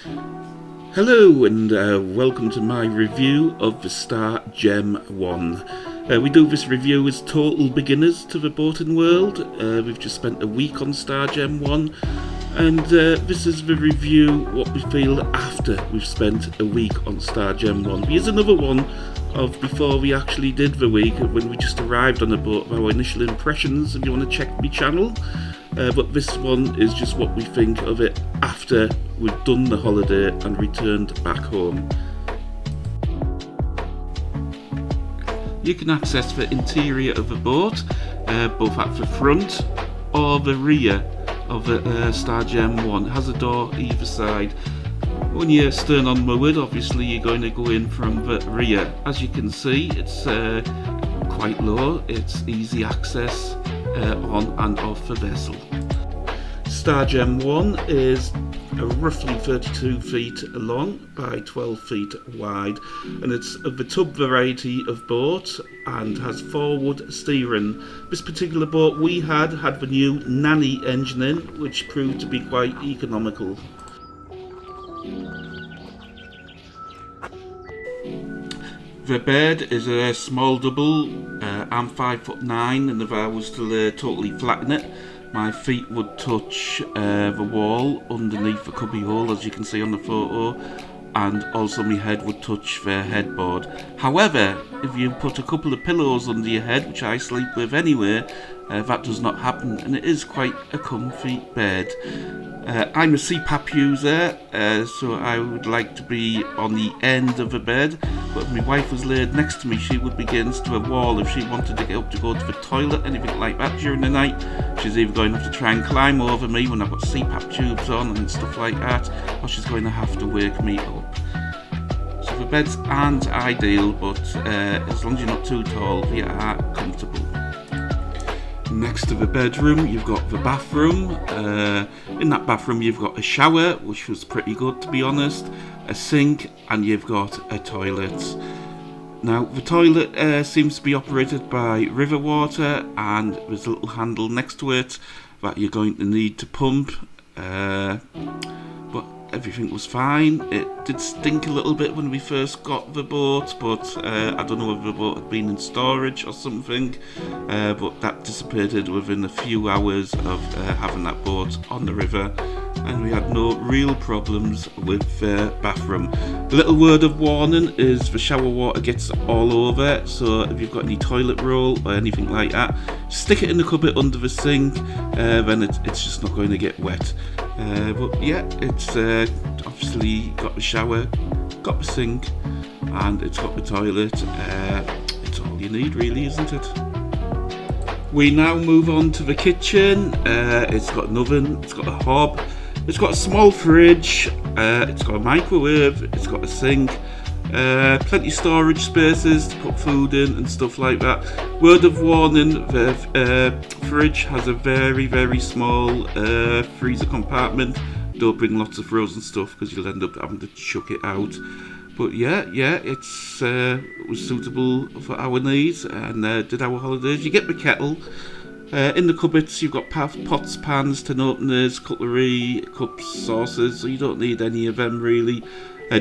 Hello and welcome to my review of the Star Gem 1. We do this review as total beginners to the boating world. We've just spent a week on Star Gem 1 and this is the review what we feel after we've spent a week on Star Gem 1. Here's another one of before we actually did the week, when we just arrived on the boat, our initial impressions, if you want to check my channel. But this one is just what we think of it after we've done the holiday and returned back home. You can access the interior of the boat, both at the front or the rear of the Star Gem 1. It has a door either side. When you're stern on moored, obviously you're going to go in from the rear. As you can see, it's quite low, it's easy access on and off the vessel. Star Gem 1 is roughly 32 feet long by 12 feet wide, and it's of the tub variety of boat and has forward steering. This particular boat we had the new Nanny engine in, which proved to be quite economical. The bed is a small double. I'm 5'9", and if I was to totally flatten it, my feet would touch the wall underneath the cubby hole, as you can see on the photo, and also my head would touch the headboard. However, if you put a couple of pillows under your head, which I sleep with anyway, that does not happen, and it is quite a comfy bed. I'm a CPAP user, so I would like to be on the end of the bed, but if my wife was laid next to me, she would be against the wall if she wanted to get up to go to the toilet, anything like that during the night. She's either going to have to try and climb over me when I've got CPAP tubes on and stuff like that, or she's going to have to wake me up. So the beds aren't ideal, but as long as you're not too tall, they are comfortable. Next to the bedroom, you've got the bathroom. In that bathroom, you've got a shower, which was pretty good to be honest, a sink, and you've got a toilet. Now, the toilet seems to be operated by river water, and there's a little handle next to it that you're going to need to pump. But everything was fine. It did stink a little bit when we first got the boat, but I don't know if the boat had been in storage or something, but that dissipated within a few hours of having that boat on the river, and we had no real problems with the bathroom. A little word of warning is the shower water gets all over, so if you've got any toilet roll or anything like that, stick it in the cupboard under the sink, then it's just not going to get wet. But yeah, it's obviously got the shower, got the sink, and it's got the toilet. It's all you need really, isn't it? We now move on to the kitchen. It's got an oven, it's got a hob, it's got a small fridge, it's got a microwave, it's got a sink, plenty of storage spaces to put food in and stuff like that. Word of warning, the fridge has a very, very small freezer compartment. Don't bring lots of frozen stuff because you'll end up having to chuck it out. But yeah, it was suitable for our needs and did our holidays. You get the kettle. In the cupboards you've got pots, pans, tin openers, cutlery, cups, saucers, so you don't need any of them really.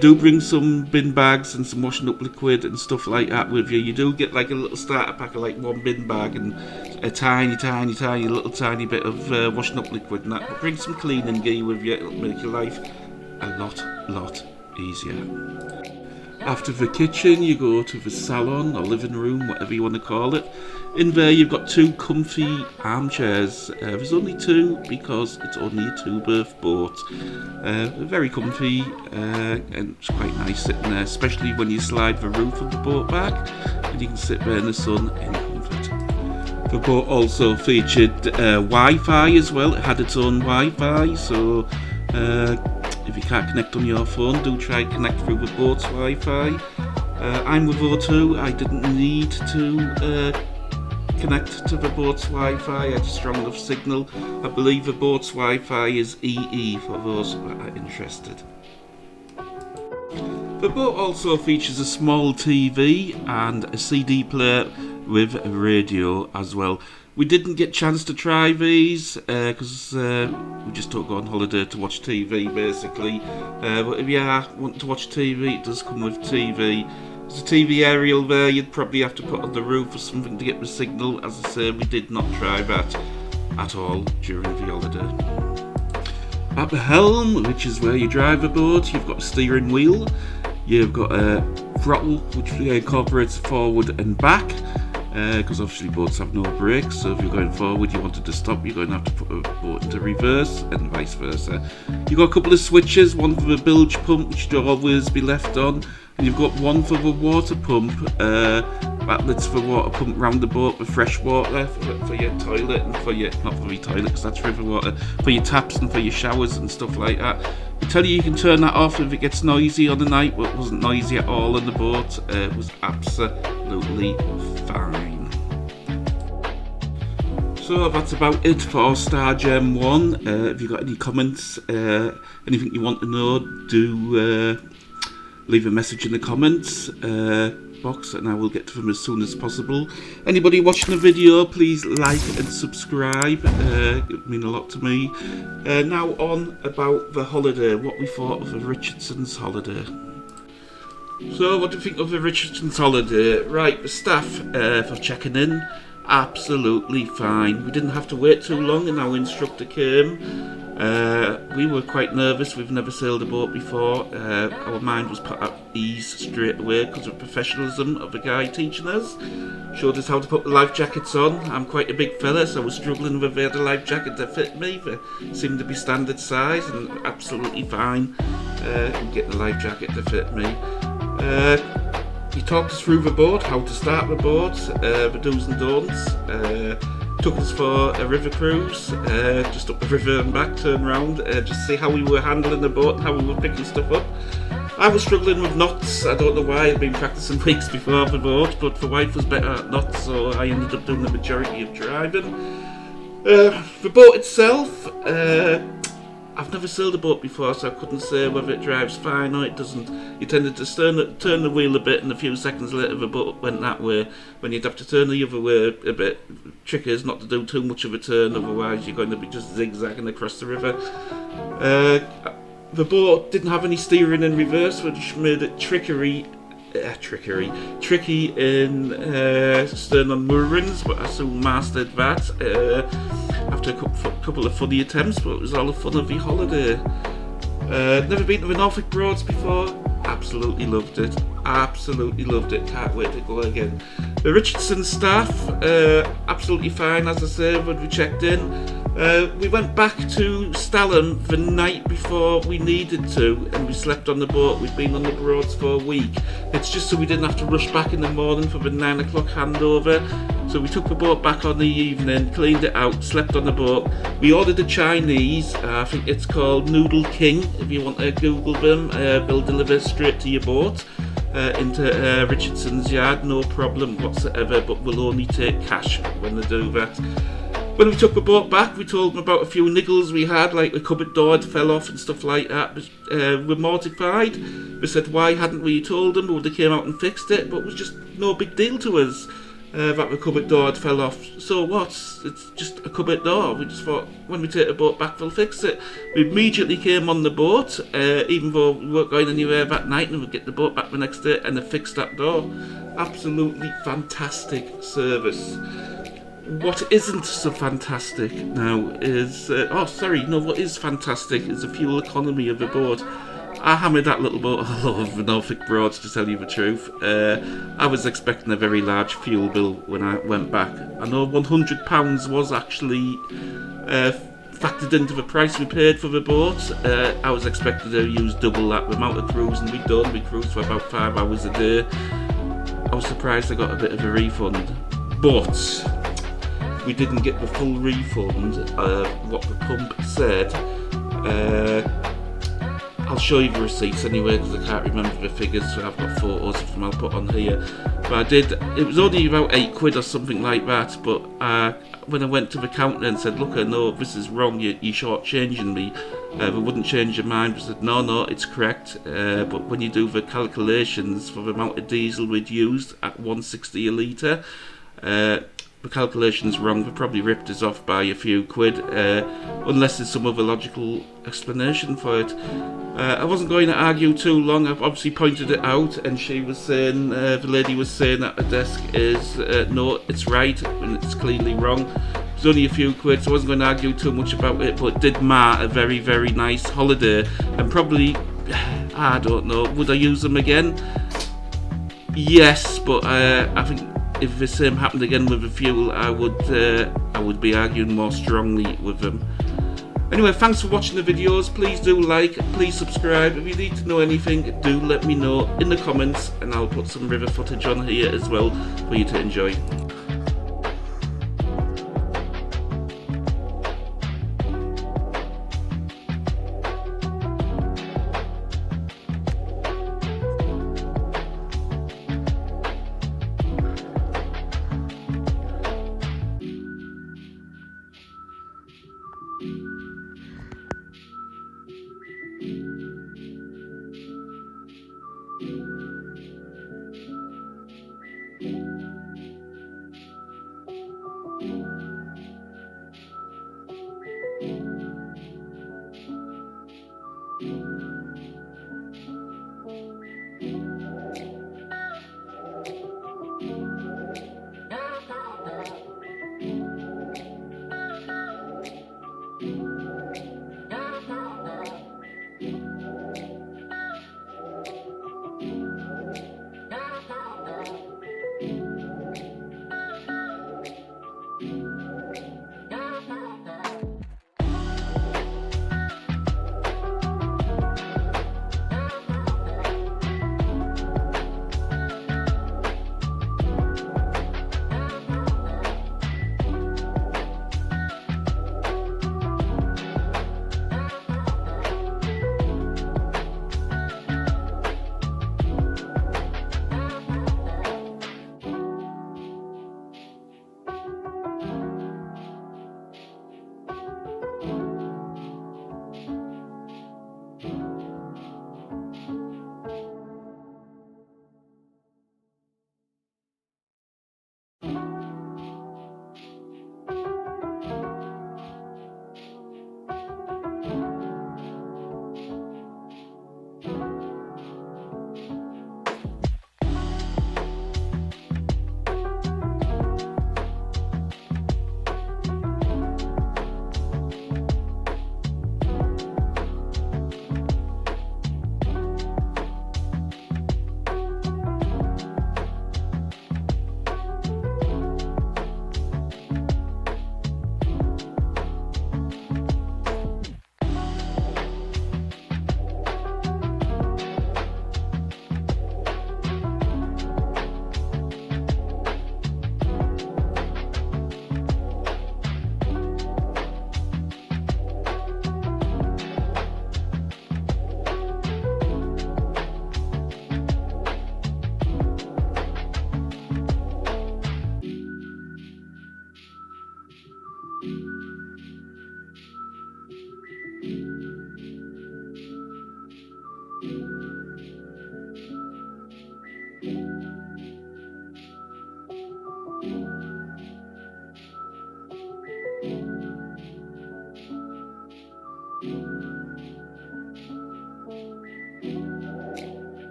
Do bring some bin bags and some washing up liquid and stuff like that with you. You do get like a little starter pack of like one bin bag and a tiny bit of washing up liquid and that. But bring some cleaning gear with you, it'll make your life a lot easier. After the kitchen, you go to the salon or living room, whatever you want to call it. In there, you've got two comfy armchairs. There's only two because it's only a two-berth boat. They're very comfy and it's quite nice sitting there, especially when you slide the roof of the boat back and you can sit there in the sun in comfort. The boat also featured Wi-Fi as well. It had its own Wi-Fi, so if you can't connect on your phone, do try connect through the boat's Wi-Fi. I'm with O2. I didn't need to connect to the boat's Wi-Fi. I had a strong enough signal. I believe the boat's Wi-Fi is EE for those who are interested. The boat also features a small TV and a CD player with a radio as well. We didn't get a chance to try these because we just don't go on holiday to watch TV basically. But if you are wanting to watch TV, it does come with TV. There's a TV aerial there you'd probably have to put on the roof or something to get the signal. As I say, we did not try that at all during the holiday. At the helm, which is where you drive a boat, you've got a steering wheel. You've got a throttle which incorporates forward and back, because obviously boats have no brakes, so if you're going forward you wanted to stop, you're going to have to put a boat into reverse and vice versa. You've got a couple of switches, one for the bilge pump which should always be left on, and you've got one for the water pump, outlets for water pump round the boat for fresh water, for your toilet and for your, not for your toilet because that's river water, for your taps and for your showers and stuff like that. I tell you can turn that off if it gets noisy on the night, but it wasn't noisy at all on the boat. It was absolutely fine. So that's about it for Star Gem 1. If you've got any comments, anything you want to know, do leave a message in the comments box and I will get to them as soon as possible. Anybody watching the video, please like and subscribe, it would mean a lot to me. Now on about the holiday, what we thought of the Richardsons holiday. So what do you think of the Richardsons holiday? Right, the staff for checking in, absolutely fine. We didn't have to wait too long and our instructor came. We were quite nervous, we've never sailed a boat before. Our mind was put at ease straight away because of the professionalism of the guy teaching us. Showed us how to put the life jackets on. I'm quite a big fella, so I was struggling with whether the life jacket to fit me. They seemed to be standard size and absolutely fine in getting the life jacket to fit me. He talked us through the boat, how to start the boat, the do's and don'ts. Took us for a river cruise, just up the river and back, turn round, just see how we were handling the boat and how we were picking stuff up. I was struggling with knots. I don't know why, I'd been practicing weeks before the boat, but the wife was better at knots, so I ended up doing the majority of driving. The boat itself, I've never sailed a boat before, so I couldn't say whether it drives fine or it doesn't. You tended to turn the wheel a bit, and a few seconds later the boat went that way, when you'd have to turn the other way a bit. Trick is not to do too much of a turn, otherwise you're going to be just zigzagging across the river. The boat didn't have any steering in reverse, which made it tricky in stern on moorings, but I soon mastered that after a couple of funny attempts, but it was all the fun of the holiday. Never been to the Norfolk Broads before, absolutely loved it, can't wait to go again. The Richardson staff, absolutely fine, as I said, when we checked in. We went back to Stalham the night before we needed to, and we slept on the boat. We'd been on the Broads for a week. It's just so we didn't have to rush back in the morning for the 9 o'clock handover. So we took the boat back on the evening, cleaned it out, slept on the boat. We ordered a Chinese, I think it's called Noodle King, if you want to Google them. They'll deliver straight to your boat into Richardson's yard, no problem whatsoever, but we'll only take cash when they do that. When we took the boat back, we told them about a few niggles we had, like the cupboard door had fell off and stuff like that. We're mortified. We said, why hadn't we told them? Well, they came out and fixed it, but it was just no big deal to us that the cupboard door had fell off. So what? It's just a cupboard door. We just thought, when we take the boat back, they'll fix it. We immediately came on the boat, even though we weren't going anywhere that night, and we'd get the boat back the next day, and they fixed that door. Absolutely fantastic service. What isn't so fantastic now is, what is fantastic is the fuel economy of the boat. I hammered that little boat all over the Norfolk Broads, to tell you the truth. I was expecting a very large fuel bill when I went back. I know £100 was actually factored into the price we paid for the boat. I was expecting to use double that. The amount of cruising we'd done, we cruised for about 5 hours a day. I was surprised I got a bit of a refund, but we didn't get the full refund. What the pump said, I'll show you the receipts anyway because I can't remember the figures, so I've got photos of them I'll put on here. But it was only about £8 or something like that, but when I went to the counter and said, look, I know this is wrong, you're shortchanging me, they wouldn't change your mind. They said, no, it's correct, but when you do the calculations for the amount of diesel we'd used at 160 a litre, the calculation's wrong. They probably ripped us off by a few quid, unless there's some other logical explanation for it. I wasn't going to argue too long. I've obviously pointed it out, and she was saying, the lady was saying at the desk is, no, it's right, and it's clearly wrong. It was only a few quid, so I wasn't going to argue too much about it, but it did mar a very, very nice holiday, and probably, I don't know, would I use them again? Yes, but I think if the same happened again with the fuel, I would be arguing more strongly with them. Anyway, thanks for watching the videos. Please do like, please subscribe. If you need to know anything, do let me know in the comments, and I'll put some river footage on here as well for you to enjoy.